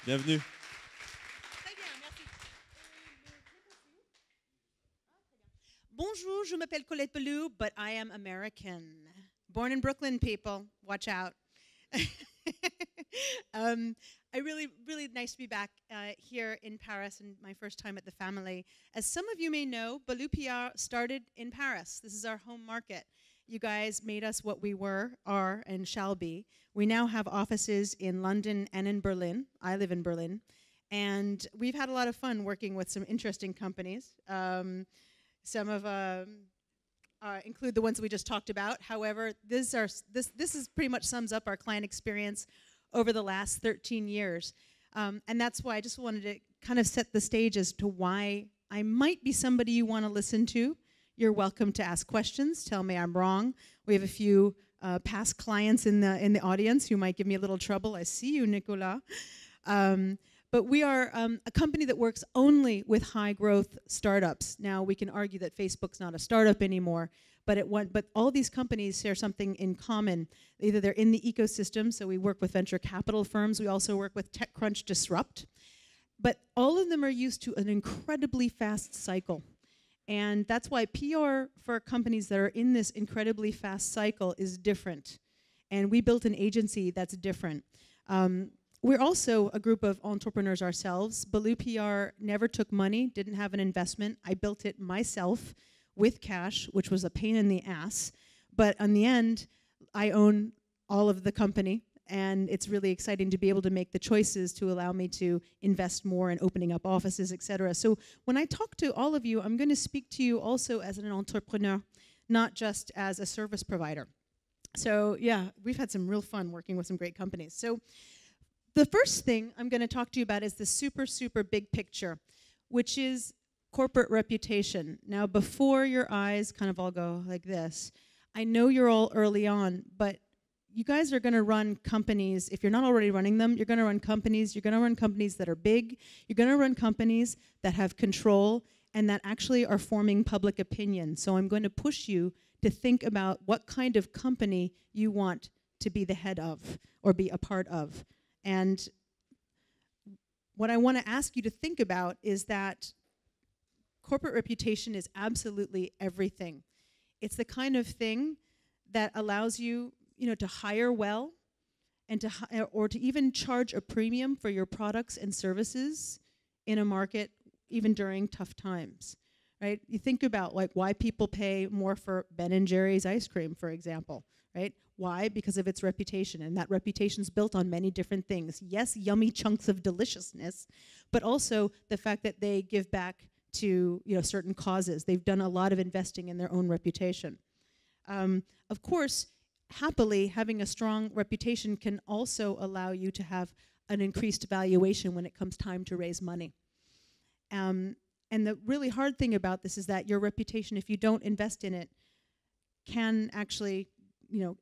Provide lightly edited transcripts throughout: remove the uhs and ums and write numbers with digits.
Bienvenue. Bonjour, je m'appelle Colette Ballou, but I am American. Born in Brooklyn, people. Watch out. I really nice to be back here in Paris and my first time at the family. As some of you may know, Ballou PR started in Paris. This is our home market. You guys made us what we were, are, and shall be. We now have offices in London and in Berlin. I live in Berlin. And we've had a lot of fun working with some interesting companies. Some of include the ones we just talked about. However, this is pretty much sums up our client experience over the last 13 years. And that's why I just wanted to kind of set the stage as to why I might be somebody you want to listen to. You're welcome to ask questions. Tell me I'm wrong. We have a few past clients in the audience who might give me a little trouble. I see you, Nicolas. But we are a company that works only with high-growth startups. Now, we can argue that Facebook's not a startup anymore, but all these companies share something in common. Either they're in the ecosystem, so we work with venture capital firms. We also work with TechCrunch Disrupt. But all of them are used to an incredibly fast cycle. And that's why PR for companies that are in this incredibly fast cycle is different. And we built an agency that's different. We're also a group of entrepreneurs ourselves. Ballou PR never took money, didn't have an investment. I built it myself with cash, which was a pain in the ass. But in the end, I own all of the company, and it's really exciting to be able to make the choices to allow me to invest more in opening up offices, et cetera. So when I talk to all of you, I'm going to speak to you also as an entrepreneur, not just as a service provider. So yeah, we've had some real fun working with some great companies. So the first thing I'm going to talk to you about is the super, super big picture, which is corporate reputation. Now, before your eyes kind of all go like this, I know you're all early on, but you guys are going to run companies. If you're not already running them, you're going to run companies. You're going to run companies that are big. You're going to run companies that have control and that actually are forming public opinion. So I'm going to push you to think about what kind of company you want to be the head of or be a part of. And what I want to ask you to think about is that corporate reputation is absolutely everything. It's the kind of thing that allows you, to hire well and or to even charge a premium for your products and services in a market even during tough times, right? You think about like why people pay more for Ben & Jerry's ice cream, for example, right? Why? Because of its reputation, and that reputation's built on many different things. Yes, yummy chunks of deliciousness, but also the fact that they give back to certain causes. They've done a lot of investing in their own reputation. Of course, happily, having a strong reputation can also allow you to have an increased valuation when it comes time to raise money. And the really hard thing about this is that your reputation, if you don't invest in it, can actually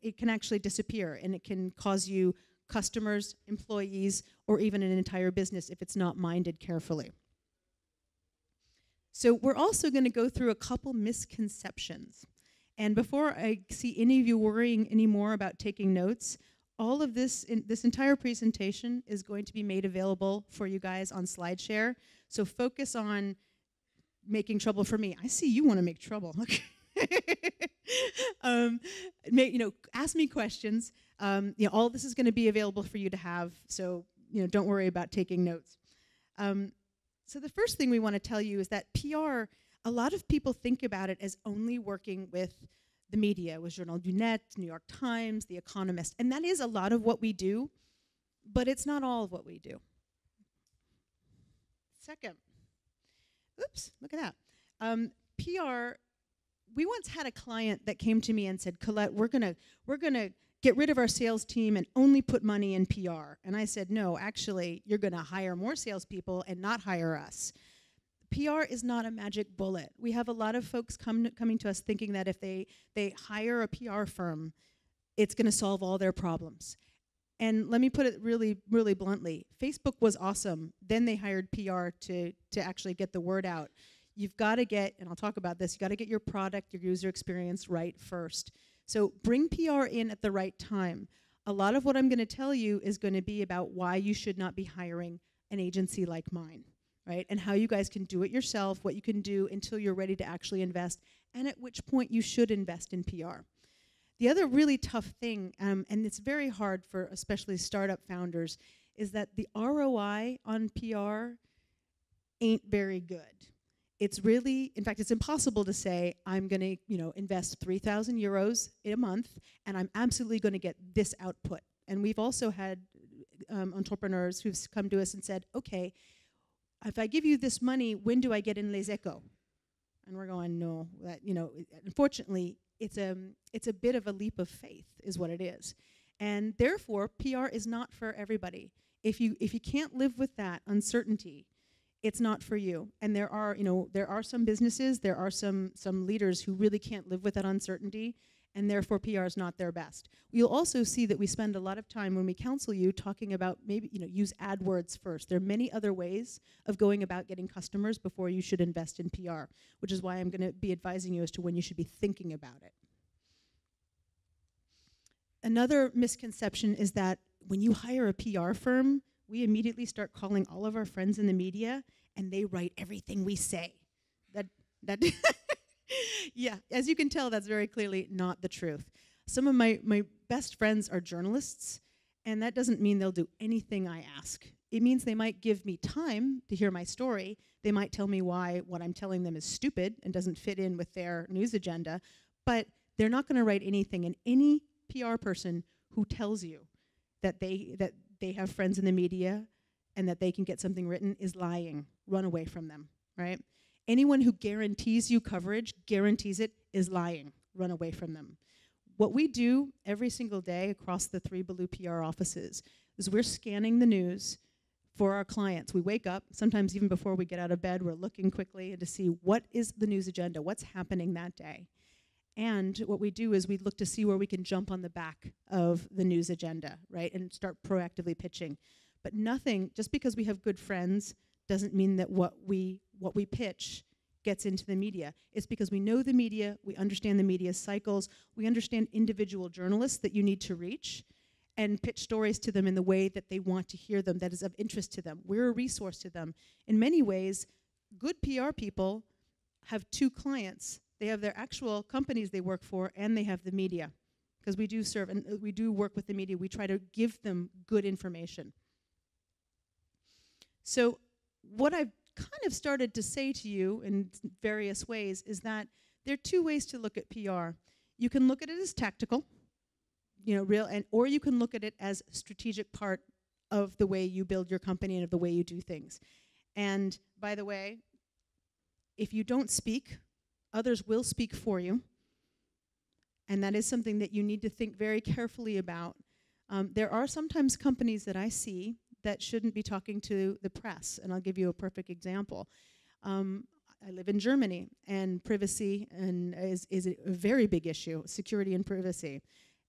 it can actually disappear, and it can cause you customers, employees, or even an entire business if it's not minded carefully. So we're also going to go through a couple misconceptions. And before I see any of you worrying anymore about taking notes, all of this entire presentation is going to be made available for you guys on SlideShare. So focus on making trouble for me. I see you want to make trouble. Ask me questions. All this is going to be available for you to have, so don't worry about taking notes. So the first thing we want to tell you is that PR, a lot of people think about it as only working with the media, with Journal du Net, New York Times, The Economist, and that is a lot of what we do, but it's not all of what we do. Second, oops, look at that. PR. We once had a client that came to me and said, Colette, we're gonna get rid of our sales team and only put money in PR. And I said, no, actually, you're gonna hire more salespeople and not hire us. PR is not a magic bullet. We have a lot of folks coming to us thinking that if they hire a PR firm, it's gonna solve all their problems. And let me put it really, really bluntly. Facebook was awesome. Then they hired PR to actually get the word out. You've got to get, and I'll talk about this, you've got to get your product, your user experience right first. So bring PR in at the right time. A lot of what I'm going to tell you is going to be about why you should not be hiring an agency like mine, right? And how you guys can do it yourself, what you can do until you're ready to actually invest, and at which point you should invest in PR. The other really tough thing, and it's very hard for especially startup founders, is that the ROI on PR ain't very good. It's really, in fact, it's impossible to say, I'm going to, invest 3,000 euros in a month, and I'm absolutely going to get this output. And we've also had entrepreneurs who've come to us and said, okay, if I give you this money, when do I get in Les Echos? And we're going, no, that, unfortunately, it's a bit of a leap of faith, is what it is. And therefore, PR is not for everybody. If you can't live with that uncertainty, it's not for you. And there are some businesses, there are some leaders who really can't live with that uncertainty, and therefore PR is not their best. You'll also see that we spend a lot of time when we counsel you talking about maybe, use AdWords first. There are many other ways of going about getting customers before you should invest in PR, which is why I'm going to be advising you as to when you should be thinking about it. Another misconception is that when you hire a PR firm, we immediately start calling all of our friends in the media, and they write everything we say. That yeah, as you can tell, that's very clearly not the truth. Some of my best friends are journalists, and that doesn't mean they'll do anything I ask. It means they might give me time to hear my story. They might tell me why what I'm telling them is stupid and doesn't fit in with their news agenda, but they're not going to write anything. And any PR person who tells you that they have friends in the media and that they can get something written is lying. Run away from them, right? Anyone who guarantees you coverage, guarantees it, is lying. Run away from them. What we do every single day across the 3 Ballou PR offices is we're scanning the news for our clients. We wake up, sometimes even before we get out of bed, we're looking quickly to see what is the news agenda, what's happening that day. And what we do is we look to see where we can jump on the back of the news agenda, right, and start proactively pitching. But nothing, just because we have good friends, doesn't mean that what we pitch gets into the media. It's because we know the media, we understand the media's cycles, we understand individual journalists that you need to reach, and pitch stories to them in the way that they want to hear them, that is of interest to them. We're a resource to them. In many ways, good PR people have 2 clients. They have their actual companies they work for, and they have the media. Because we do serve, and we do work with the media. We try to give them good information. So what I've kind of started to say to you in various ways is that there are 2 ways to look at PR. You can look at it as tactical, or you can look at it as a strategic part of the way you build your company and of the way you do things. And by the way, if you don't speak, others will speak for you. And that is something that you need to think very carefully about. There are sometimes companies that I see that shouldn't be talking to the press, and I'll give you a perfect example. I live in Germany, and privacy is a very big issue, security and privacy.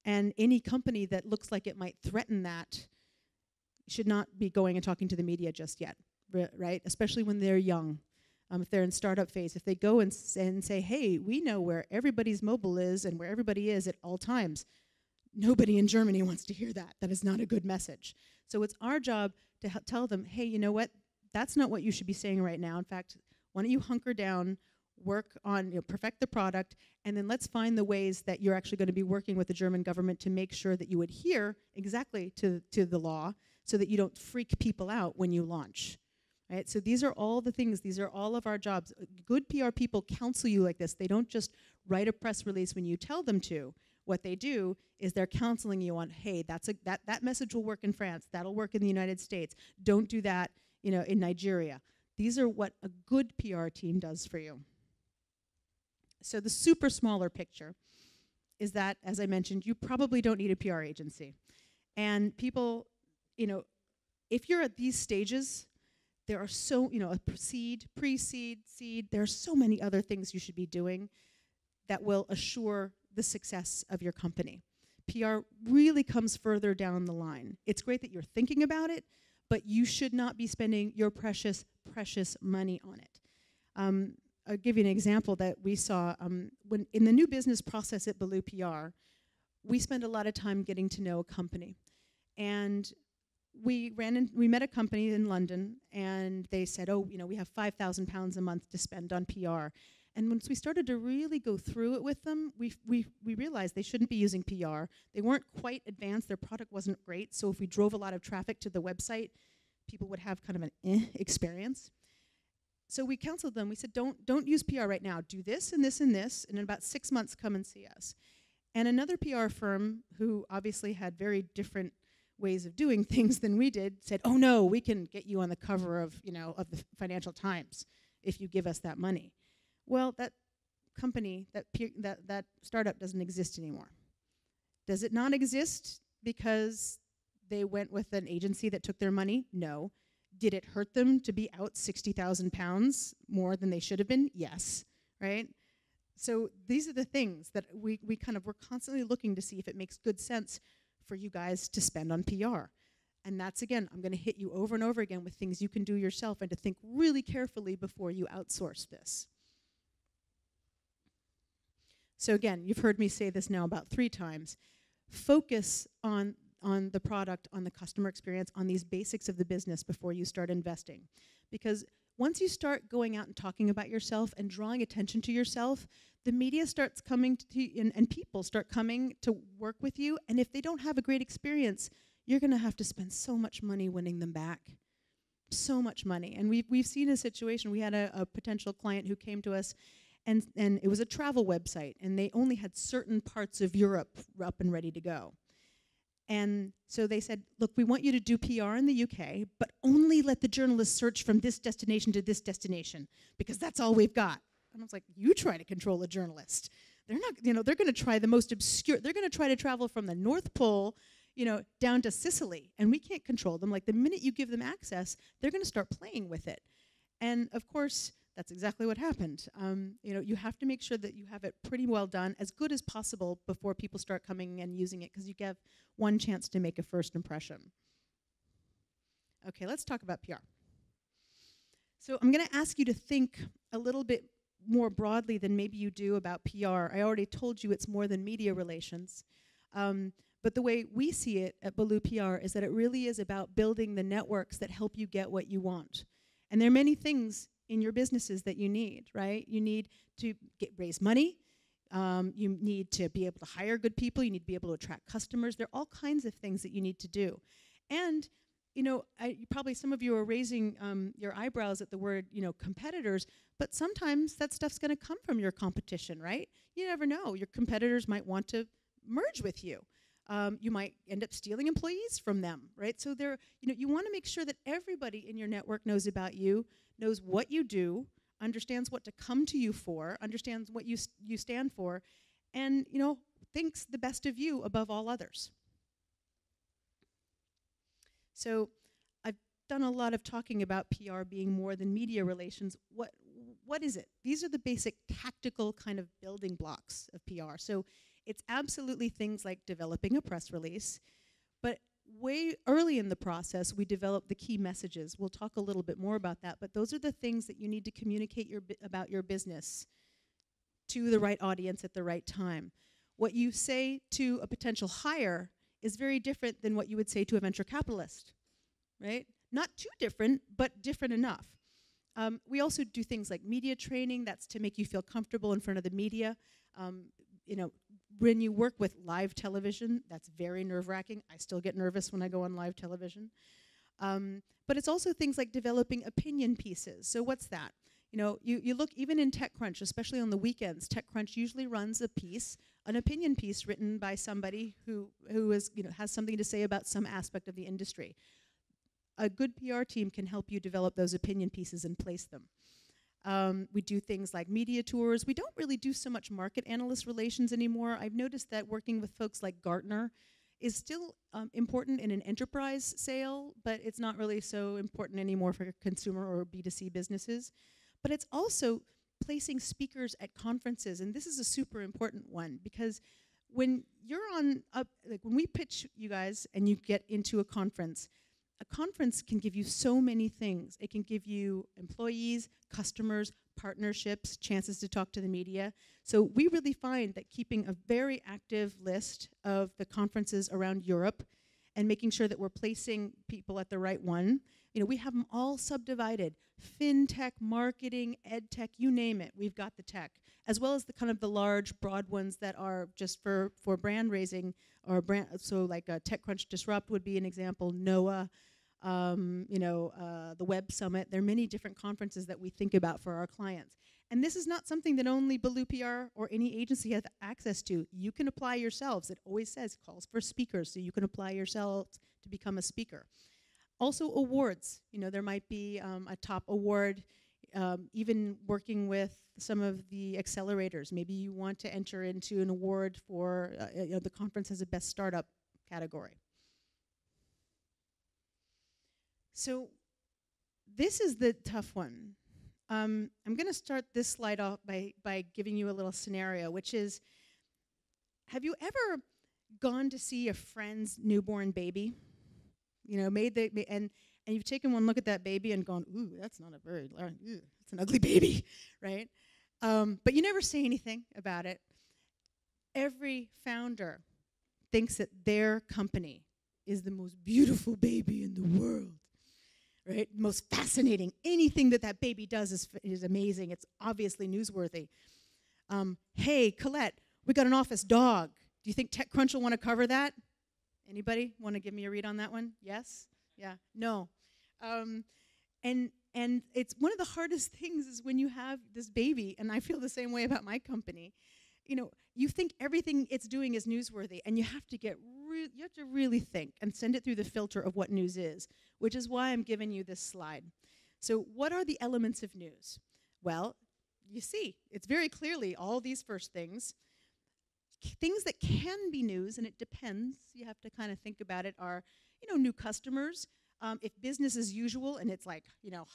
And any company that looks like it might threaten that should not be going and talking to the media just yet, right? Especially when they're young. If they're in startup phase, if they go and say, hey, we know where everybody's mobile is and where everybody is at all times, nobody in Germany wants to hear that. That is not a good message. So it's our job to tell them, hey, you know what? That's not what you should be saying right now. In fact, why don't you hunker down, work on, perfect the product, and then let's find the ways that you're actually going to be working with the German government to make sure that you adhere exactly to the law so that you don't freak people out when you launch. Right? So these are all the things, these are all of our jobs. Good PR people counsel you like this. They don't just write a press release when you tell them to. What they do is they're counseling you on, hey, that message will work in France, that'll work in the United States. Don't do that, in Nigeria. These are what a good PR team does for you. So the super smaller picture is that, as I mentioned, you probably don't need a PR agency. And people, if you're at these stages, there are so, a seed, pre-seed, seed, there are so many other things you should be doing that will assure the success of your company. PR really comes further down the line. It's great that you're thinking about it, but you should not be spending your precious, precious money on it. I'll give you an example that we saw when in the new business process at Ballou PR. We spend a lot of time getting to know a company. And we met a company in London, and they said, oh, we have £5,000 a month to spend on PR. And once we started to really go through it with them, we realized they shouldn't be using PR. They weren't quite advanced. Their product wasn't great. So if we drove a lot of traffic to the website, people would have kind of an experience. So we counseled them. We said, don't use PR right now. Do this and this and this, and in about 6 months, come and see us. And another PR firm, who obviously had very different ways of doing things than we did, said, oh no, we can get you on the cover of the Financial Times if you give us that money. Well, that company, that startup doesn't exist anymore. Does it not exist because they went with an agency that took their money? No. Did it hurt them to be out £60,000 more than they should have been? Yes, right? So these are the things that we're constantly looking to see if it makes good sense for you guys to spend on PR. And that's, again, I'm going to hit you over and over again with things you can do yourself and to think really carefully before you outsource this. So again, you've heard me say this now about 3 times. Focus on the product, on the customer experience, on these basics of the business before you start investing. Because once you start going out and talking about yourself and drawing attention to yourself, the media starts coming to you, and people start coming to work with you. And if they don't have a great experience, you're going to have to spend so much money winning them back. So much money. And we've seen a situation. We had a potential client who came to us, and it was a travel website, and they only had certain parts of Europe up and ready to go. And so they said, look, we want you to do PR in the UK, but only let the journalists search from this destination to this destination, because that's all we've got. And I was like, you try to control a journalist. They're not, they're going to try the most obscure. They're going to try to travel from the North Pole, down to Sicily, and we can't control them. Like, the minute you give them access, they're going to start playing with it. And of course, that's exactly what happened. You have to make sure that you have it pretty well done, as good as possible, before people start coming and using it, because you have one chance to make a first impression. Okay, let's talk about PR. So I'm going to ask you to think a little bit more broadly than maybe you do about PR. I already told you it's more than media relations. But the way we see it at Ballou PR is that it really is about building the networks that help you get what you want. And there are many things in your businesses that you need, right? You need to raise money. You need to be able to hire good people. You need to be able to attract customers. There are all kinds of things that you need to do. And, probably some of you are raising your eyebrows at the word, competitors, but sometimes that stuff's going to come from your competition, right? You never know. Your competitors might want to merge with you. You might end up stealing employees from them, right? So you want to make sure that everybody in your network knows about you, knows what you do, understands what to come to you for, understands what you stand for, and thinks the best of you above all others. So I've done a lot of talking about PR being more than media relations. What is it? These are the basic tactical kind of building blocks of PR. So it's absolutely things like developing a press release, but way early in the process, we develop the key messages. We'll talk a little bit more about that, but those are the things that you need to communicate about your business to the right audience at the right time. What you say to a potential hire is very different than what you would say to a venture capitalist, right? Not too different, but different enough. We also do things like media training. That's to make you feel comfortable in front of the media. When you work with live television, that's very nerve-wracking. I still get nervous when I go on live television. But it's also things like developing opinion pieces. So what's that? You look even in TechCrunch, especially on the weekends. TechCrunch usually runs an opinion piece written by somebody who is, has something to say about some aspect of the industry. A good PR team can help you develop those opinion pieces and place them. We do things like media tours. We don't really do so much market analyst relations anymore. I've noticed that working with folks like Gartner is still important in an enterprise sale, but it's not really so important anymore for consumer or B2C businesses. But it's also placing speakers at conferences, and this is a super important one, because when you're when we pitch you guys and you get into a conference can give you so many things. It can give you employees, customers, partnerships, chances to talk to the media. So we really find that keeping a very active list of the conferences around Europe and making sure that we're placing people at the right one. We have them all subdivided. FinTech, marketing, ed tech, you name it, we've got the tech, as well as the kind of the large, broad ones that are just for brand raising or brand. So like TechCrunch Disrupt would be an example. NOAA, the Web Summit. There are many different conferences that we think about for our clients. And this is not something that only Ballou PR or any agency has access to. You can apply yourselves. It always says calls for speakers, so you can apply yourselves to become a speaker. Also awards. There might be a top award, even working with some of the accelerators. Maybe you want to enter into an award for the conference has a best startup category. So this is the tough one. I'm going to start this slide off by giving you a little scenario, which is, have you ever gone to see a friend's newborn baby? And you've taken one look at that baby and gone, ooh, that's not a very, it's an ugly baby, right? But you never say anything about it. Every founder thinks that their company is the most beautiful baby in the world. Right? Most fascinating. Anything that baby does is amazing. It's obviously newsworthy. Hey, Colette, we got an office dog. Do you think TechCrunch will want to cover that? Anybody want to give me a read on that one? Yes? Yeah? No. And it's one of the hardest things is when you have this baby, and I feel the same way about my company. You think everything it's doing is newsworthy, and you have to really think and send it through the filter of what news is, which is why I'm giving you this slide. So what are the elements of news? Well, you see, it's very clearly all these first things. Things that can be news, and it depends, you have to kind of think about it, are, new customers. If business as usual and it's like,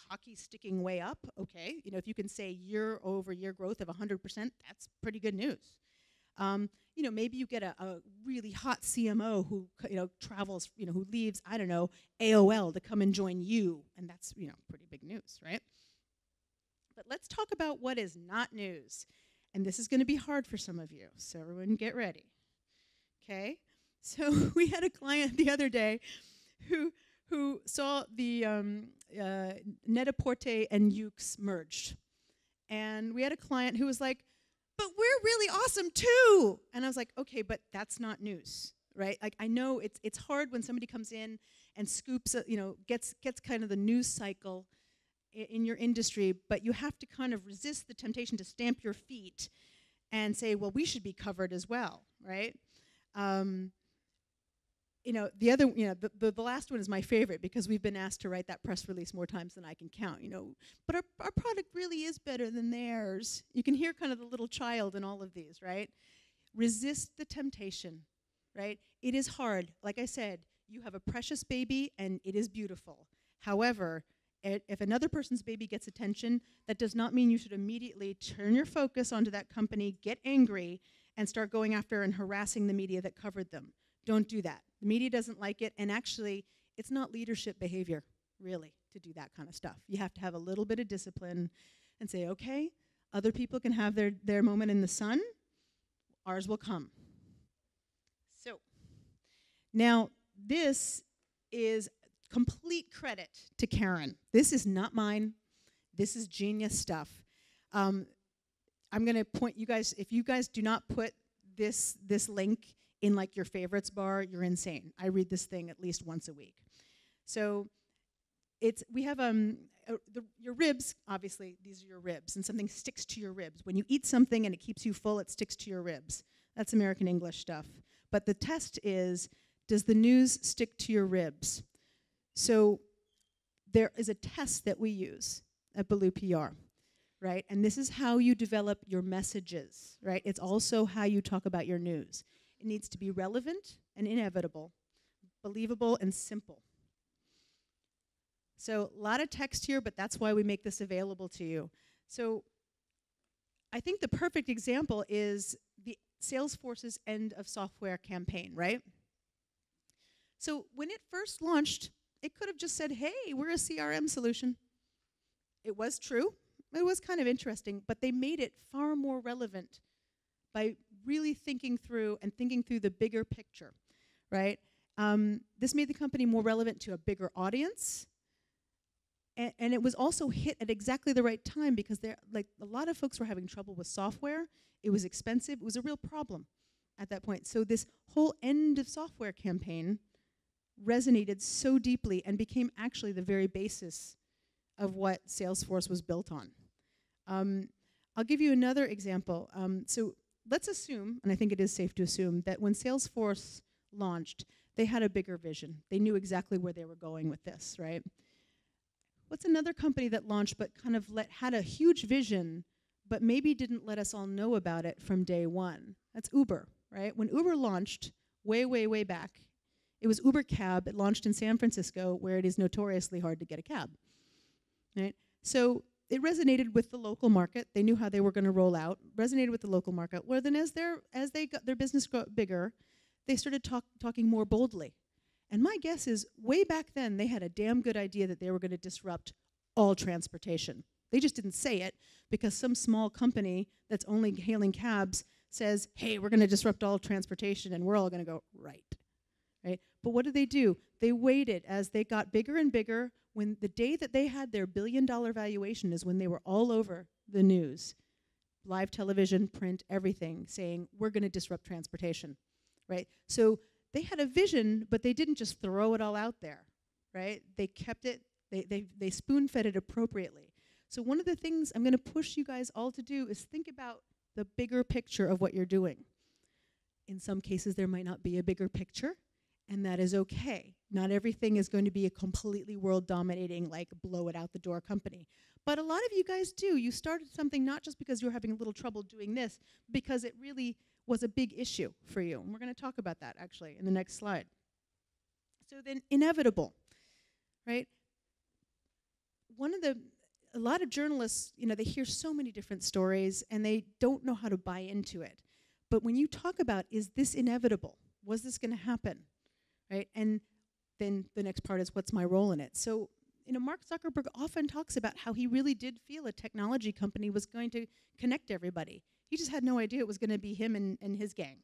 hockey sticking way up, okay. If you can say year-over-year growth of 100%, that's pretty good news. Maybe you get a really hot CMO who, travels, who leaves, I don't know, AOL to come and join you, and that's, pretty big news, right? But let's talk about what is not news. And this is going to be hard for some of you, so everyone get ready. Okay? So we had a client the other day who saw the Net-a-Porter and Ukes merged. And we had a client who was like, but we're really awesome too. And I was like, okay, but that's not news, right? Like, I know it's hard when somebody comes in and scoops, gets kind of the news cycle in your industry, but you have to kind of resist the temptation to stamp your feet and say, well, we should be covered as well, right? The other, the last one is my favorite because we've been asked to write that press release more times than I can count, But our product really is better than theirs. You can hear kind of the little child in all of these, right? Resist the temptation, right? It is hard. Like I said, you have a precious baby and it is beautiful. However, if another person's baby gets attention, that does not mean you should immediately turn your focus onto that company, get angry, and start going after and harassing the media that covered them. Don't do that. The media doesn't like it, and actually, it's not leadership behavior, really, to do that kind of stuff. You have to have a little bit of discipline and say, okay, other people can have their moment in the sun, ours will come. So, now, this is complete credit to Karen. This is not mine. This is genius stuff. I'm going to point you guys, if you guys do not put this link in like your favorites bar, you're insane. I read this thing at least once a week. So we have your ribs, obviously these are your ribs, and something sticks to your ribs. When you eat something and it keeps you full, it sticks to your ribs. That's American English stuff. But the test is, does the news stick to your ribs? So there is a test that we use at Ballou PR, right? And this is how you develop your messages, right? It's also how you talk about your news. It needs to be relevant and inevitable, believable and simple. So a lot of text here, but that's why we make this available to you. So I think the perfect example is the Salesforce's end of software campaign, right? So when it first launched, it could have just said, hey, we're a CRM solution. It was true. It was kind of interesting, but they made it far more relevant by really thinking through the bigger picture, right? This made the company more relevant to a bigger audience. And it was also hit at exactly the right time because a lot of folks were having trouble with software. It was expensive. It was a real problem at that point. So this whole end of software campaign resonated so deeply and became actually the very basis of what Salesforce was built on. I'll give you another example. So let's assume, and I think it is safe to assume, that when Salesforce launched, they had a bigger vision. They knew exactly where they were going with this, right? What's another company that launched but kind of had a huge vision, but maybe didn't let us all know about it from day one? That's Uber, right? When Uber launched way, way, way back, it was Uber Cab. It launched in San Francisco, where it is notoriously hard to get a cab, right? So it resonated with the local market. They knew how they were going to roll out. Resonated with the local market. Well, then as they got their business bigger, they started talking more boldly. And my guess is, way back then, they had a damn good idea that they were going to disrupt all transportation. They just didn't say it because some small company that's only hailing cabs says, hey, we're going to disrupt all transportation, and we're all going to go, right? But what did they do? They waited as they got bigger and bigger. When the day that they had their billion-dollar valuation is when they were all over the news, live television, print, everything, saying, we're going to disrupt transportation, right? So they had a vision, but they didn't just throw it all out there, right? They kept it, they spoon-fed it appropriately. So one of the things I'm going to push you guys all to do is think about the bigger picture of what you're doing. In some cases, there might not be a bigger picture, and that is okay. Not everything is going to be a completely world-dominating, like, blow-it-out-the-door company. But a lot of you guys do. You started something not just because you were having a little trouble doing this, because it really was a big issue for you. And we're going to talk about that, actually, in the next slide. So then, inevitable, right? A lot of journalists, they hear so many different stories, and they don't know how to buy into it. But when you talk about, is this inevitable? Was this going to happen? Right? And then the next part is, what's my role in it? So, Mark Zuckerberg often talks about how he really did feel a technology company was going to connect everybody. He just had no idea it was going to be him and his gang,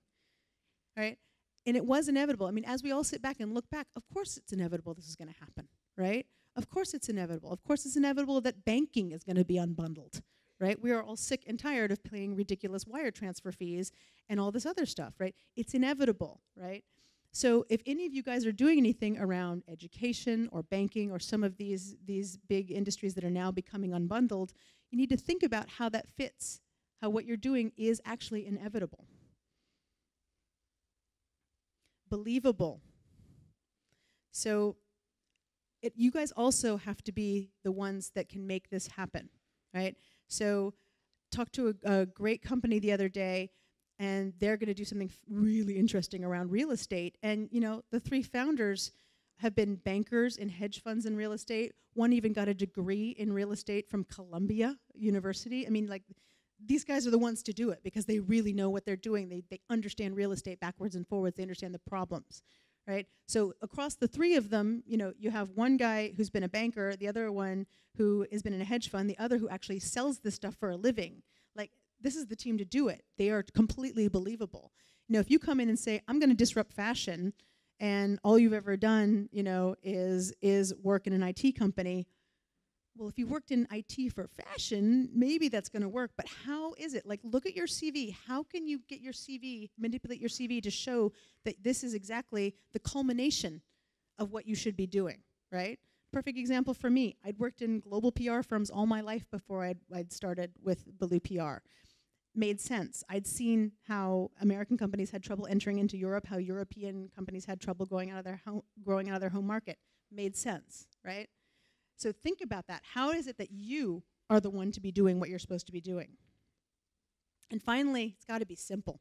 right? And it was inevitable. I mean, as we all sit back and look back, of course it's inevitable this is going to happen, right? Of course it's inevitable. Of course it's inevitable that banking is going to be unbundled, right? We are all sick and tired of paying ridiculous wire transfer fees and all this other stuff, right? It's inevitable, right? So if any of you guys are doing anything around education or banking or some of these big industries that are now becoming unbundled, you need to think about how that fits, how what you're doing is actually inevitable. Believable. So you guys also have to be the ones that can make this happen, right? So talked to a great company the other day, and they're going to do something really interesting around real estate. And, the three founders have been bankers in hedge funds and real estate. One even got a degree in real estate from Columbia University. I mean, these guys are the ones to do it because they really know what they're doing. They understand real estate backwards and forwards. They understand the problems, right? So across the three of them, you have one guy who's been a banker, the other one who has been in a hedge fund, the other who actually sells this stuff for a living. This is the team to do it. They are completely believable. If you come in and say, I'm going to disrupt fashion, and all you've ever done, is work in an IT company, well, if you worked in IT for fashion, maybe that's going to work. But how is it? Look at your CV. How can you get your CV, manipulate your CV to show that this is exactly the culmination of what you should be doing, right? Perfect example for me. I'd worked in global PR firms all my life before I'd started with Ballou PR. Made sense. I'd seen how American companies had trouble entering into Europe, how European companies had trouble growing out of their home market. Made sense, right? So think about that. How is it that you are the one to be doing what you're supposed to be doing? And finally, it's got to be simple.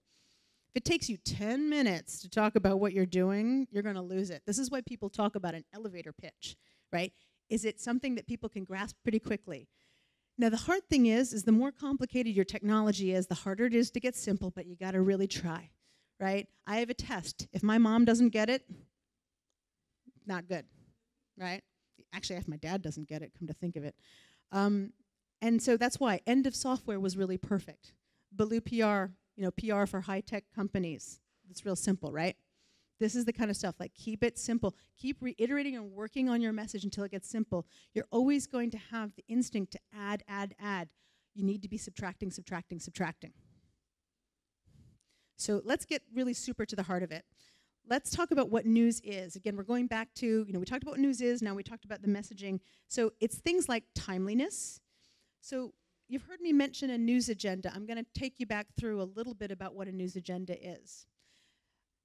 If it takes you 10 minutes to talk about what you're doing, you're going to lose it. This is why people talk about an elevator pitch, right? Is it something that people can grasp pretty quickly? Now, the hard thing is the more complicated your technology is, the harder it is to get simple, but you got to really try, right? I have a test. If my mom doesn't get it, not good, right? Actually, if my dad doesn't get it, come to think of it. And so that's why end of software was really perfect. Ballou PR, PR for high-tech companies. It's real simple, right? This is the kind of stuff, like keep it simple. Keep reiterating and working on your message until it gets simple. You're always going to have the instinct to add, add, add. You need to be subtracting, subtracting, subtracting. So let's get really super to the heart of it. Let's talk about what news is. Again, we're going back to, we talked about what news is, now we talked about the messaging. So it's things like timeliness. So you've heard me mention a news agenda. I'm going to take you back through a little bit about what a news agenda is.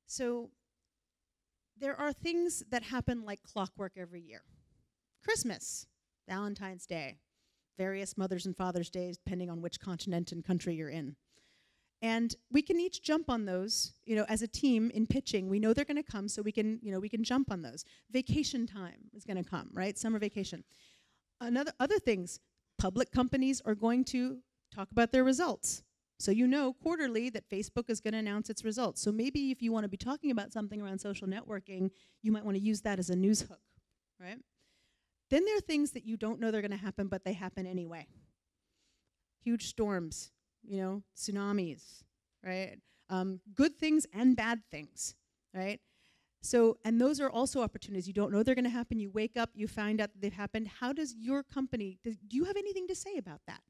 So there are things that happen like clockwork every year. Christmas, Valentine's Day, various Mother's and Father's Days, depending on which continent and country you're in. And we can each jump on those, as a team in pitching. We know they're going to come, so we can jump on those. Vacation time is going to come, right? Summer vacation. Other things, public companies are going to talk about their results. So quarterly that Facebook is going to announce its results. So maybe if you want to be talking about something around social networking, you might want to use that as a news hook, right? Then there are things that you don't know they're going to happen, but they happen anyway. Huge storms, tsunamis, right? Good things and bad things, right? So, and those are also opportunities. You don't know they're going to happen. You wake up, you find out that they've happened. How does your company, do you have anything to say about that,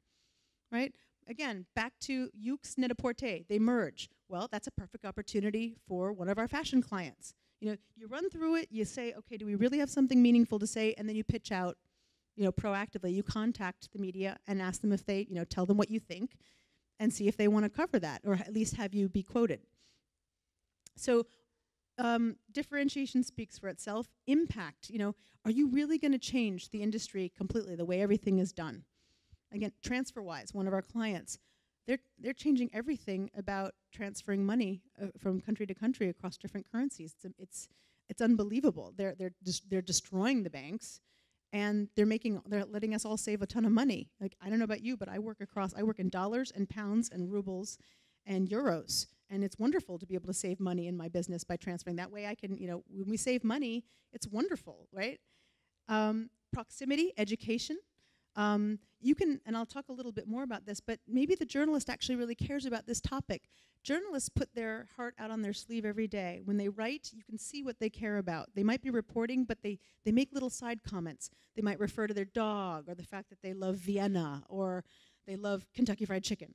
right? Again, back to Yoox, Net-a-Porter, they merge. Well, that's a perfect opportunity for one of our fashion clients. You run through it, you say, okay, do we really have something meaningful to say? And then you pitch out, proactively. You contact the media and ask them if they, tell them what you think and see if they want to cover that or at least have you be quoted. So differentiation speaks for itself. Impact, are you really going to change the industry completely, the way everything is done? Again, TransferWise, one of our clients, they're changing everything about transferring money from country to country across different currencies. It's unbelievable. They're destroying the banks, and they're letting us all save a ton of money. Like, I don't know about you, but I work in dollars and pounds and rubles and euros, and it's wonderful to be able to save money in my business by transferring. That way I can, when we save money, it's wonderful, right? Proximity, education. You can, and I'll talk a little bit more about this, but maybe the journalist actually really cares about this topic. Journalists put their heart out on their sleeve every day. When they write, you can see what they care about. They might be reporting, but they make little side comments. They might refer to their dog or the fact that they love Vienna or they love Kentucky Fried Chicken,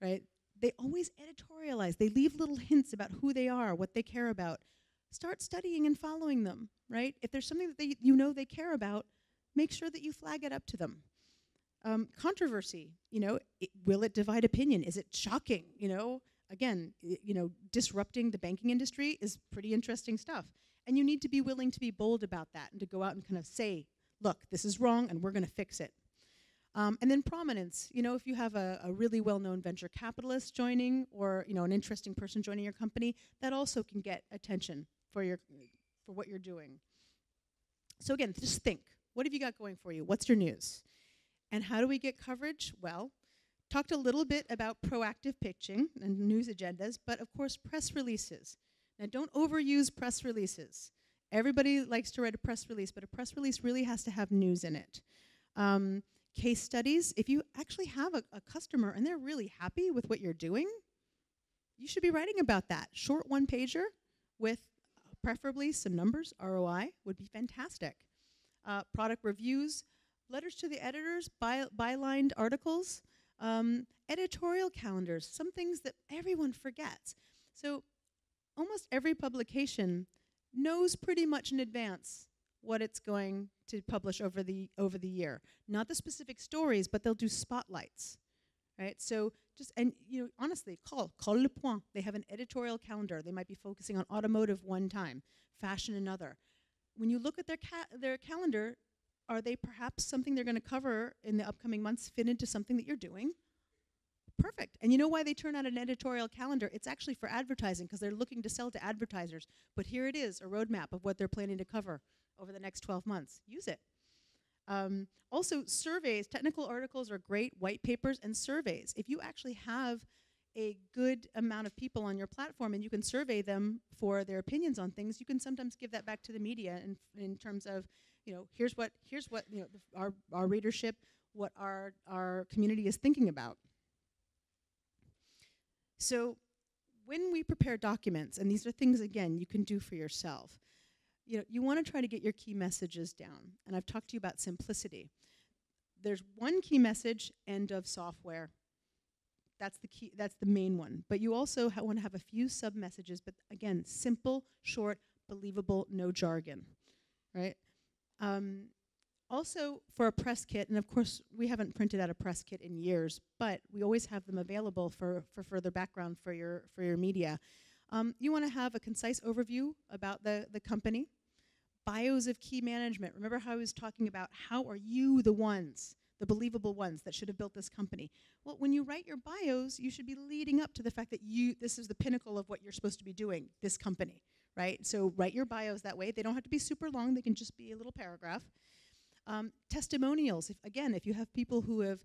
right? They always editorialize. They leave little hints about who they are, what they care about. Start studying and following them, right? If there's something that they care about, make sure that you flag it up to them. Controversy, will it divide opinion? Is it shocking? Again, disrupting the banking industry is pretty interesting stuff. And you need to be willing to be bold about that and to go out and kind of say, look, this is wrong and we're going to fix it. And then prominence, if you have a really well-known venture capitalist joining or, an interesting person joining your company, that also can get attention for what you're doing. So again, just think, what have you got going for you? What's your news? And how do we get coverage? Well, talked a little bit about proactive pitching and news agendas, but of course, press releases. Now, don't overuse press releases. Everybody likes to write a press release, but a press release really has to have news in it. Case studies, if you actually have a customer and they're really happy with what you're doing, you should be writing about that. Short one-pager with preferably some numbers, ROI, would be fantastic. Product reviews, letters to the editors, bylined articles, editorial calendars, some things that everyone forgets. So almost every publication knows pretty much in advance what it's going to publish over the year. Not the specific stories, but they'll do spotlights, right? So honestly, call Le Point. They have an editorial calendar. They might be focusing on automotive one time, fashion another. When you look at their calendar, are they perhaps something they're going to cover in the upcoming months fit into something that you're doing? Perfect. And you know why they turn out an editorial calendar? It's actually for advertising because they're looking to sell to advertisers. But here it is, a roadmap of what they're planning to cover over the next 12 months. Use it. Also, surveys, technical articles are great, white papers and surveys. If you actually have a good amount of people on your platform and you can survey them for their opinions on things, you can sometimes give that back to the media in terms of, here's what our readership, what our community is thinking about. So when we prepare documents, and these are things, again, you can do for yourself, you want to try to get your key messages down. And I've talked to you about simplicity. There's one key message, end of software. That's the key. That's the main one. But you also want to have a few sub-messages, but again, simple, short, believable, no jargon, right? Also, for a press kit, and of course, we haven't printed out a press kit in years, but we always have them available for further background for your media. You want to have a concise overview about the company, bios of key management. Remember how I was talking about how are you the ones, the believable ones that should have built this company? Well, when you write your bios, you should be leading up to the fact that this is the pinnacle of what you're supposed to be doing, this company, right? So write your bios that way. They don't have to be super long. They can just be a little paragraph. Testimonials. If you have people who have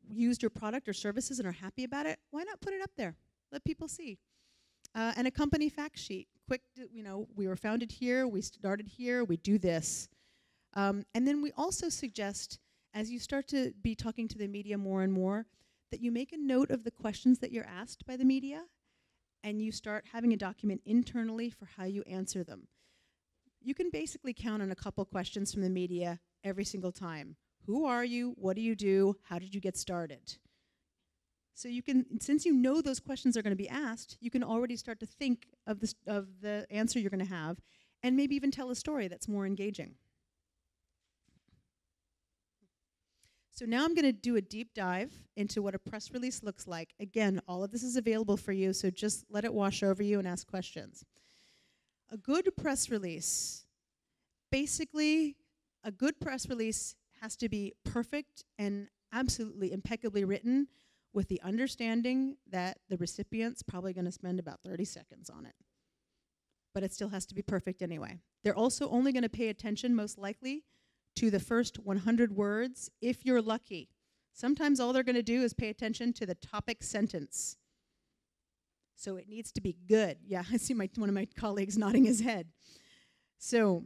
used your product or services and are happy about it, why not put it up there? Let people see. And a company fact sheet. Quick, we were founded here, we started here, we do this. And then we also suggest, as you start to be talking to the media more and more, that you make a note of the questions that you're asked by the media, and you start having a document internally for how you answer them. You can basically count on a couple questions from the media every single time. Who are you? What do you do? How did you get started? So you can, since you know those questions are going to be asked, you can already start to think of the answer you're going to have, and maybe even tell a story that's more engaging. So now I'm going to do a deep dive into what a press release looks like. Again, all of this is available for you, so just let it wash over you and ask questions. A good press release, basically, a good press release has to be perfect and absolutely impeccably written, with the understanding that the recipient's probably going to spend about 30 seconds on it. But it still has to be perfect anyway. They're also only going to pay attention, most likely, to the first 100 words, if you're lucky. Sometimes all they're going to do is pay attention to the topic sentence. So it needs to be good. Yeah, I see one of my colleagues nodding his head. So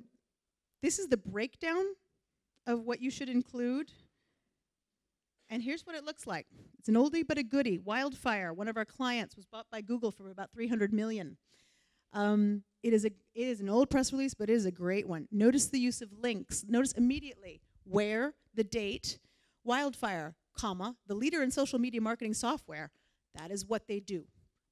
this is the breakdown of what you should include. And here's what it looks like. It's an oldie but a goodie. Wildfire, one of our clients, was bought by Google for about $300 million. It is an old press release, but it is a great one. Notice the use of links. Notice immediately where, the date, Wildfire, comma, the leader in social media marketing software. That is what they do.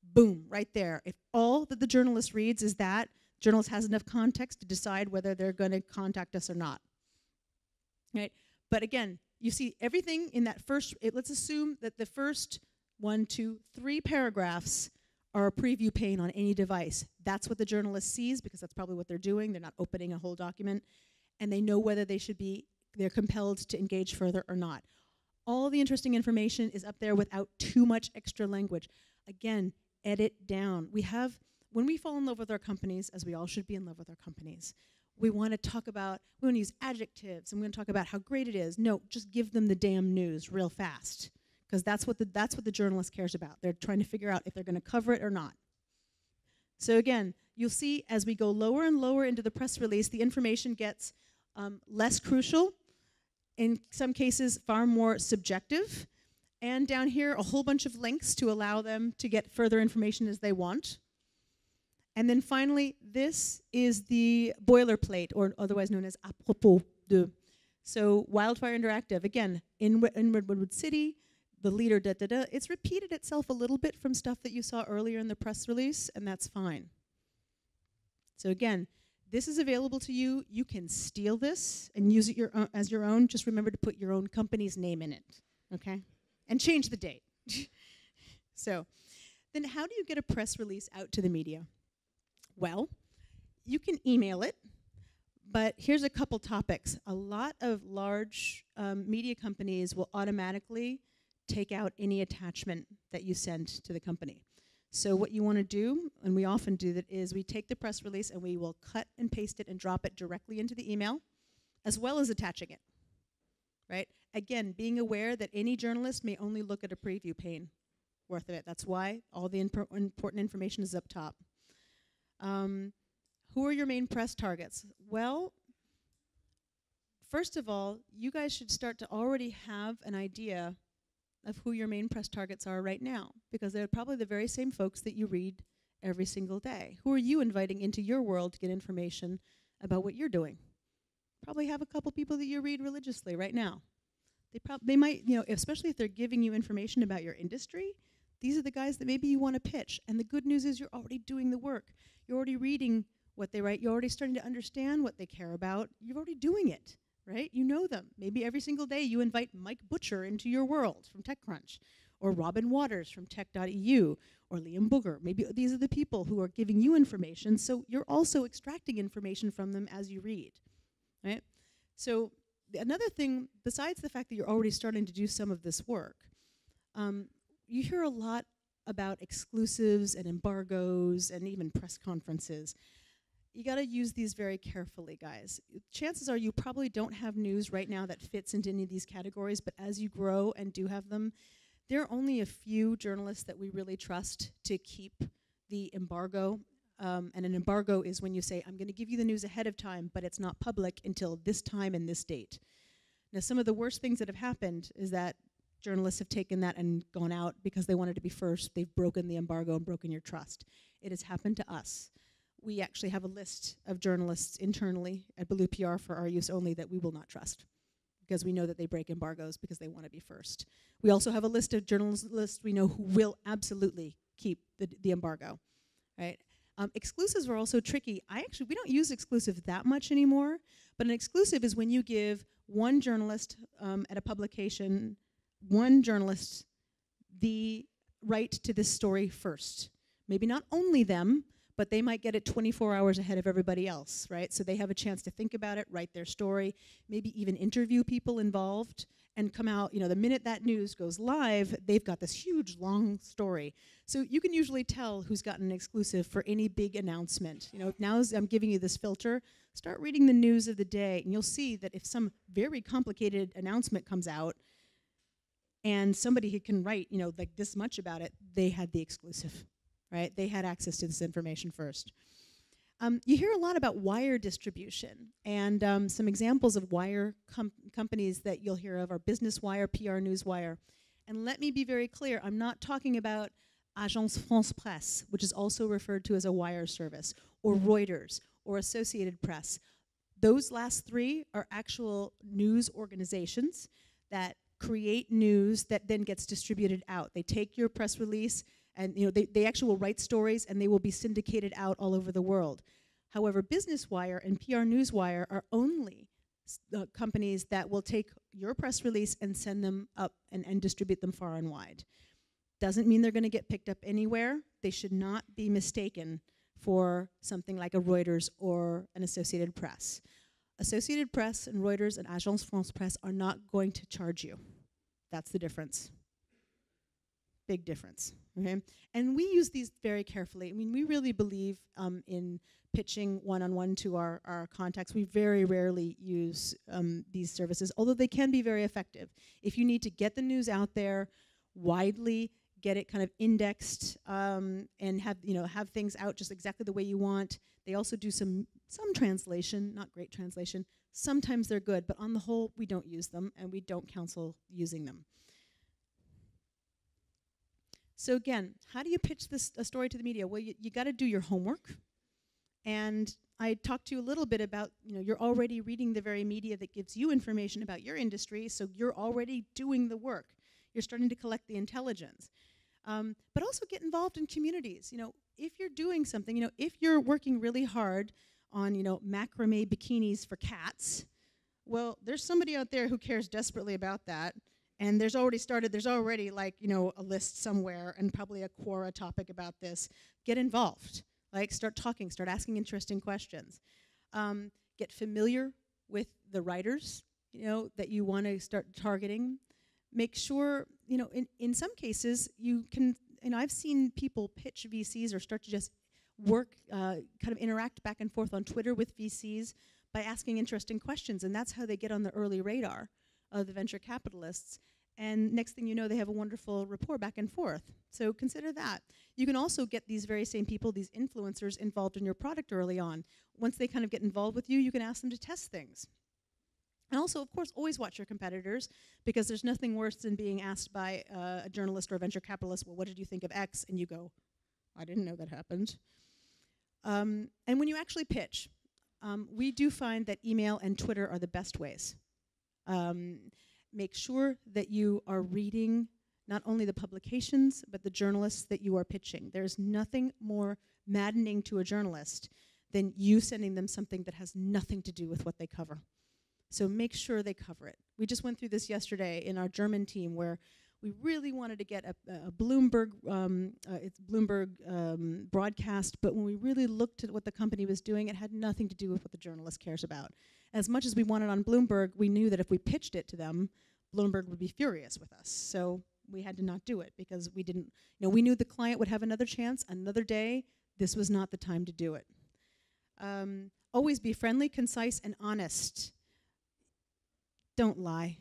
Boom, right there. If all that the journalist reads is that, the journalist has enough context to decide whether they're going to contact us or not. Right? But again, you see everything in that first, let's assume that the first 1, 2, 3 paragraphs are a preview pane on any device. That's what the journalist sees, because that's probably what they're doing. They're not opening a whole document, and they know whether they're compelled to engage further or not. All the interesting information is up there without too much extra language. Again, edit down. When we fall in love with our companies, as we all should be in love with our companies, we want to use adjectives, and we're going to talk about how great it is. No, just give them the damn news real fast, because that's what the journalist cares about. They're trying to figure out if they're going to cover it or not. So again, you'll see as we go lower and lower into the press release, the information gets less crucial, in some cases far more subjective, and down here a whole bunch of links to allow them to get further information as they want. And then finally, this is the boilerplate, or otherwise known as à propos de. So Wildfire Interactive, again, in Redwood City, the leader, da-da-da. It's repeated itself a little bit from stuff that you saw earlier in the press release, and that's fine. So again, this is available to you. You can steal this and use it as your own. Just remember to put your own company's name in it, okay? And change the date. So then how do you get a press release out to the media? Well, you can email it, but here's a couple topics. A lot of large media companies will automatically take out any attachment that you send to the company. So what you want to do, and we often do that, is we take the press release and we will cut and paste it and drop it directly into the email, as well as attaching it, right? Again, being aware that any journalist may only look at a preview pane worth of it. That's why all the important information is up top. Who are your main press targets? Well, first of all, you guys should start to already have an idea of who your main press targets are right now, because they're probably the very same folks that you read every single day? Who are you inviting into your world to get information about what you're doing? Probably have a couple people that you read religiously right now. They might, especially if they're giving you information about your industry, these are the guys that maybe you want to pitch. And the good news is you're already doing the work. You're already reading what they write. You're already starting to understand what they care about. You're already doing it, right? You know them. Maybe every single day you invite Mike Butcher into your world from TechCrunch, or Robin Waters from tech.eu, or Liam Booger. Maybe these are the people who are giving you information, so you're also extracting information from them as you read, right? So another thing, besides the fact that you're already starting to do some of this work, you hear a lot about exclusives and embargoes and even press conferences. You got to use these very carefully, guys. Chances are you probably don't have news right now that fits into any of these categories, but as you grow and do have them, there are only a few journalists that we really trust to keep the embargo. And an embargo is when you say, I'm going to give you the news ahead of time, but it's not public until this time and this date. Now, some of the worst things that have happened is that journalists have taken that and gone out because they wanted to be first. They've broken the embargo and broken your trust. It has happened to us. We actually have a list of journalists internally at Ballou PR for our use only that we will not trust, because we know that they break embargoes because they want to be first. We also have a list of journalists we know who will absolutely keep the embargo, right? Exclusives are also tricky. We don't use exclusive that much anymore, but an exclusive is when you give one journalist at a publication, one journalist, the right to this story first. Maybe not only them, but they might get it 24 hours ahead of everybody else, right? So they have a chance to think about it, write their story, maybe even interview people involved, and come out, the minute that news goes live, they've got this huge, long story. So you can usually tell who's gotten an exclusive for any big announcement. Now I'm giving you this filter, start reading the news of the day, and you'll see that if some very complicated announcement comes out, and somebody who can write, like this much about it, they had the exclusive. Right? They had access to this information first. You hear a lot about wire distribution, and some examples of wire companies that you'll hear of are Business Wire, PR News Wire. And let me be very clear, I'm not talking about Agence France Presse, which is also referred to as a wire service, or Reuters, or Associated Press. Those last three are actual news organizations that create news that then gets distributed out. They take your press release, and they actually will write stories, and they will be syndicated out all over the world. However, Business Wire and PR News Wire are only companies that will take your press release and send them up and distribute them far and wide. Doesn't mean they're going to get picked up anywhere. They should not be mistaken for something like a Reuters or an Associated Press. Associated Press and Reuters and Agence France Presse are not going to charge you. That's the difference. Big difference. Okay? And we use these very carefully. I mean, we really believe in pitching one-on-one to our contacts. We very rarely use these services, although they can be very effective. If you need to get the news out there widely, get it kind of indexed, and have things out just exactly the way you want. They also do some translation, not great translation. Sometimes they're good, but on the whole, we don't use them, and we don't counsel using them. So again, how do you pitch a story to the media? Well, you got to do your homework. And I talked to you a little bit about, you're already reading the very media that gives you information about your industry, so you're already doing the work. You're starting to collect the intelligence. But also get involved in communities. If you're doing something, if you're working really hard on, macrame bikinis for cats, well, there's somebody out there who cares desperately about that. And there's already like, a list somewhere and probably a Quora topic about this. Get involved. Like, start talking, start asking interesting questions. Get familiar with the writers, that you want to start targeting. Make sure, in some cases, you can, I've seen people pitch VCs or start to just work, kind of interact back and forth on Twitter with VCs by asking interesting questions, and that's how they get on the early radar of the venture capitalists. And next thing you know, they have a wonderful rapport back and forth. So consider that. You can also get these very same people, these influencers, involved in your product early on. Once they kind of get involved with you can ask them to test things. And also, of course, always watch your competitors, because there's nothing worse than being asked by a journalist or a venture capitalist, well, what did you think of X? And you go, I didn't know that happened. And when you actually pitch, we do find that email and Twitter are the best ways. Make sure that you are reading not only the publications, but the journalists that you are pitching. There's nothing more maddening to a journalist than you sending them something that has nothing to do with what they cover. So make sure they cover it. We just went through this yesterday in our German team where we really wanted to get a Bloomberg, broadcast, but when we really looked at what the company was doing, it had nothing to do with what the journalist cares about. As much as we wanted on Bloomberg, we knew that if we pitched it to them, Bloomberg would be furious with us. So we had to not do it because we didn't, we knew the client would have another chance, another day. This was not the time to do it. Always be friendly, concise, and honest. Don't lie.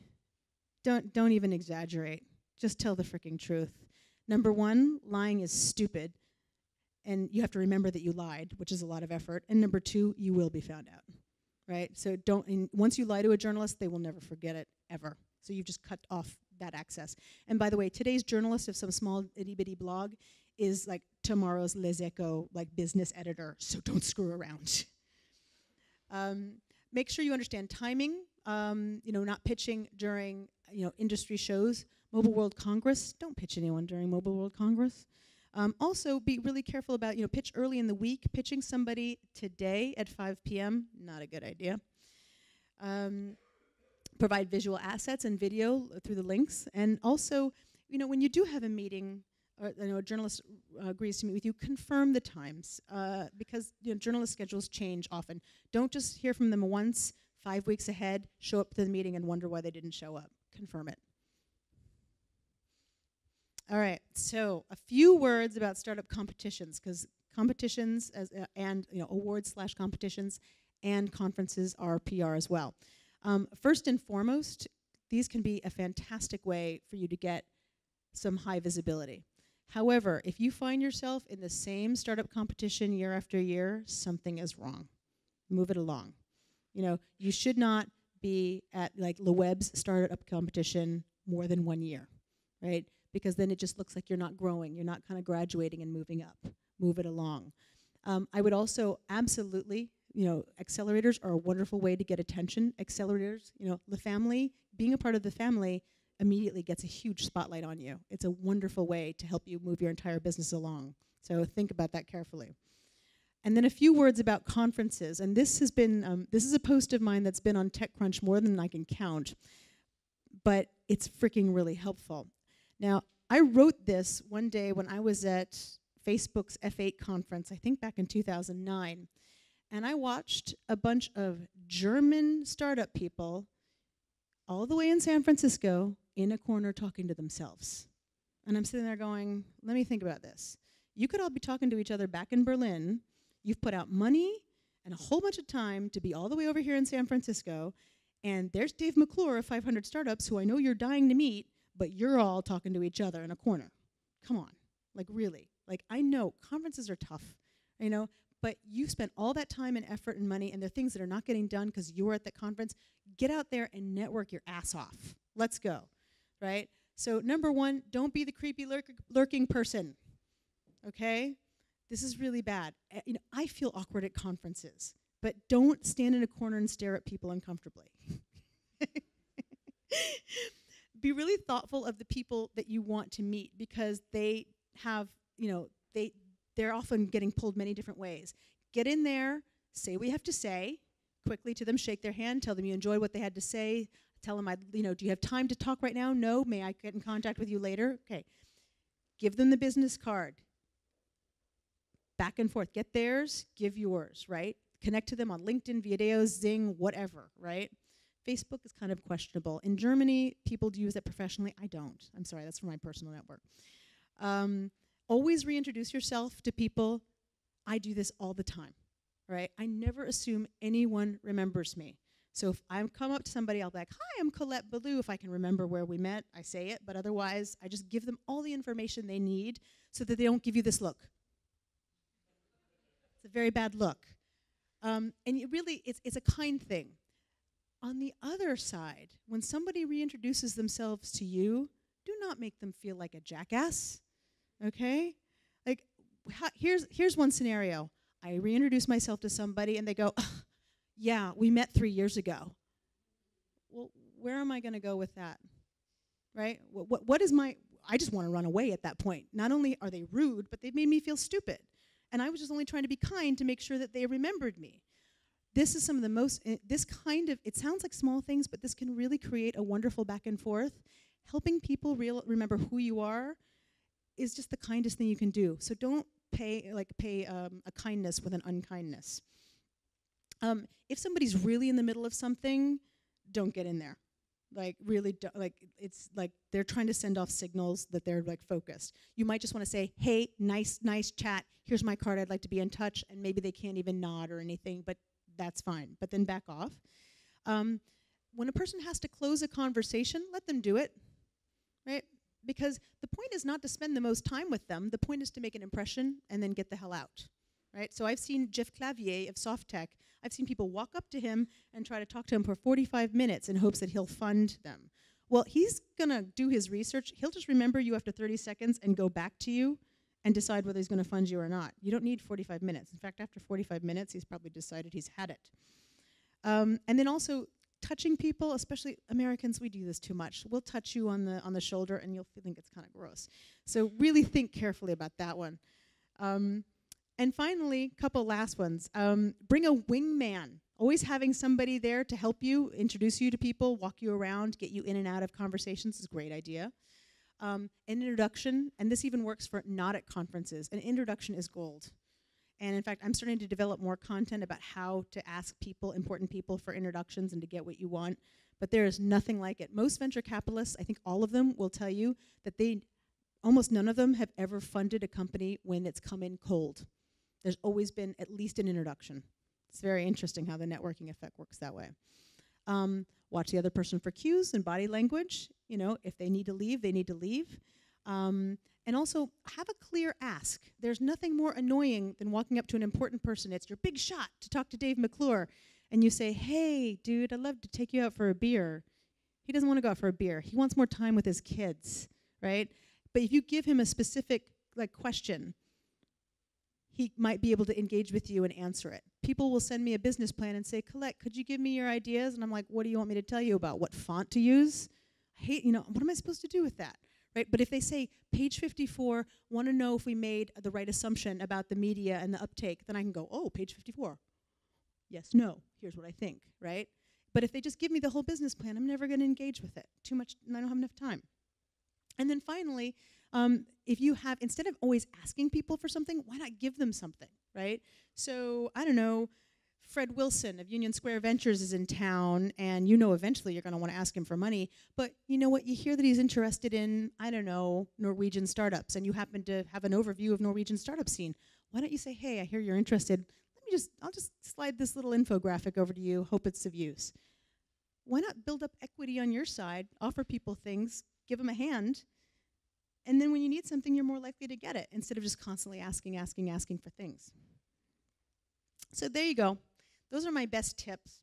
Don't even exaggerate. Just tell the freaking truth. Number one, lying is stupid. And you have to remember that you lied, which is a lot of effort. And number two, you will be found out, right? So once you lie to a journalist, they will never forget it, ever. So you've just cut off that access. And by the way, today's journalist of some small itty-bitty blog is like tomorrow's Les Echos, like business editor, so don't screw around. Make sure you understand timing, not pitching during, industry shows. Mobile World Congress, don't pitch anyone during Mobile World Congress. Also, be really careful about, pitch early in the week. Pitching somebody today at 5 p.m., not a good idea. Provide visual assets and video through the links. And also, when you do have a meeting, or a journalist agrees to meet with you, confirm the times, because journalist schedules change often. Don't just hear from them once, 5 weeks ahead, show up to the meeting and wonder why they didn't show up. Confirm it. All right, so a few words about startup competitions, because competitions and awards/competitions and conferences are PR as well. First and foremost, these can be a fantastic way for you to get some high visibility. However, if you find yourself in the same startup competition year after year, something is wrong. Move it along. You should not be at like Loeb's startup competition more than 1 year, right? Because then it just looks like you're not growing. You're not kind of graduating and moving up. Move it along. I would also absolutely, accelerators are a wonderful way to get attention. Accelerators, the family, being a part of the family immediately gets a huge spotlight on you. It's a wonderful way to help you move your entire business along. So think about that carefully. And then a few words about conferences. And this has been, this is a post of mine that's been on TechCrunch more than I can count, but it's freaking really helpful. Now, I wrote this one day when I was at Facebook's F8 conference, I think back in 2009, and I watched a bunch of German startup people all the way in San Francisco in a corner talking to themselves. And I'm sitting there going, let me think about this. You could all be talking to each other back in Berlin. You've put out money and a whole bunch of time to be all the way over here in San Francisco, and there's Dave McClure of 500 Startups, who I know you're dying to meet, but you're all talking to each other in a corner. Come on, like really. Like I know conferences are tough, but you spent all that time and effort and money, and there are things that are not getting done because you were at the conference. Get out there and network your ass off. Let's go, right? So number one, don't be the creepy lurking person, okay? This is really bad. I feel awkward at conferences, but don't stand in a corner and stare at people uncomfortably. Be really thoughtful of the people that you want to meet, because they have, they're often getting pulled many different ways. Get in there, say what you have to say quickly to them, shake their hand, tell them you enjoyed what they had to say, tell them, do you have time to talk right now? No, may I get in contact with you later? Okay. Give them the business card. Back and forth. Get theirs, give yours, right? Connect to them on LinkedIn, Video, Zing, whatever, right? Facebook is kind of questionable. In Germany, people do use it professionally. I don't. I'm sorry, that's for my personal network. Always reintroduce yourself to people. I do this all the time, right? I never assume anyone remembers me. So if I come up to somebody, I'll be like, hi, I'm Colette Ballou. If I can remember where we met, I say it. But otherwise, I just give them all the information they need so that they don't give you this look. It's a very bad look. And it's a kind thing. On the other side, when somebody reintroduces themselves to you, do not make them feel like a jackass, okay? Like, here's one scenario. I reintroduce myself to somebody, and they go, yeah, we met 3 years ago. Well, where am I going to go with that, right? What is my... I just want to run away at that point. Not only are they rude, but they've made me feel stupid. And I was just only trying to be kind to make sure that they remembered me. This is some of the most, this kind of, it sounds like small things, but this can really create a wonderful back and forth. Helping people remember who you are is just the kindest thing you can do. So don't pay a kindness with an unkindness. If somebody's really in the middle of something, don't get in there. Like really, it's like they're trying to send off signals that they're like focused. You might just want to say, hey, nice chat. Here's my card. I'd like to be in touch. And maybe they can't even nod or anything, but that's fine. But then back off. When a person has to close a conversation, let them do it, right? Because the point is not to spend the most time with them. The point is to make an impression and then get the hell out, right? So I've seen Jeff Clavier of Softtech. I've seen people walk up to him and try to talk to him for 45 minutes in hopes that he'll fund them. Well, he's going to do his research. He'll just remember you after 30 seconds and go back to you and decide whether he's going to fund you or not. You don't need 45 minutes. In fact, after 45 minutes, he's probably decided he's had it. And then also touching people, especially Americans, we do this too much. We'll touch you on the shoulder and you'll think it's kind of gross. So really think carefully about that one. And finally, couple last ones. Bring a wingman. Always having somebody there to help you, introduce you to people, walk you around, get you in and out of conversations is a great idea. An introduction, and this even works for not at conferences. An introduction is gold. And in fact, I'm starting to develop more content about how to ask people, important people, for introductions and to get what you want. But there is nothing like it. Most venture capitalists, I think all of them, will tell you that almost none of them have ever funded a company when it's come in cold. There's always been at least an introduction. It's very interesting how the networking effect works that way. Watch the other person for cues and body language. You know, if they need to leave, they need to leave. And also, have a clear ask. There's nothing more annoying than walking up to an important person. It's your big shot to talk to Dave McClure. And you say, hey, dude, I'd love to take you out for a beer. He doesn't want to go out for a beer. He wants more time with his kids, right? But if you give him a specific question, he might be able to engage with you and answer it. People will send me a business plan and say, Colette, could you give me your ideas? And I'm like, what do you want me to tell you about? What font to use? I hate, what am I supposed to do with that? Right? But if they say, page 54, want to know if we made the right assumption about the media and the uptake, then I can go, oh, page 54. Yes, no, here's what I think, right? But if they just give me the whole business plan, I'm never going to engage with it. Too much, and I don't have enough time. And then finally, if you have, instead of always asking people for something, why not give them something, right? So, I don't know, Fred Wilson of Union Square Ventures is in town, and eventually you're going to want to ask him for money, but you know what, you hear that he's interested in, I don't know, Norwegian startups, and you happen to have an overview of Norwegian startup scene. Why don't you say, hey, I hear you're interested, I'll just slide this little infographic over to you, hope it's of use. Why not build up equity on your side, offer people things, give them a hand, and then when you need something, you're more likely to get it, instead of just constantly asking for things. So there you go. Those are my best tips.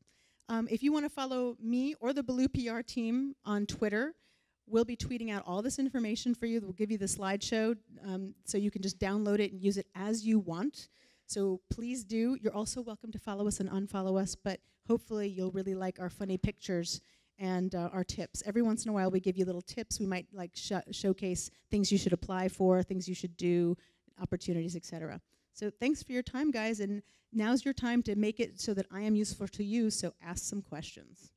If you want to follow me or the Ballou PR team on Twitter, we'll be tweeting out all this information for you. We'll give you the slideshow so you can just download it and use it as you want. So please do. You're also welcome to follow us and unfollow us, but hopefully you'll really like our funny pictures and our tips. Every once in a while we give you little tips. We might showcase things you should apply for, things you should do, opportunities, etc. So thanks for your time, guys, and now's your time to make it so that I am useful to you, so ask some questions.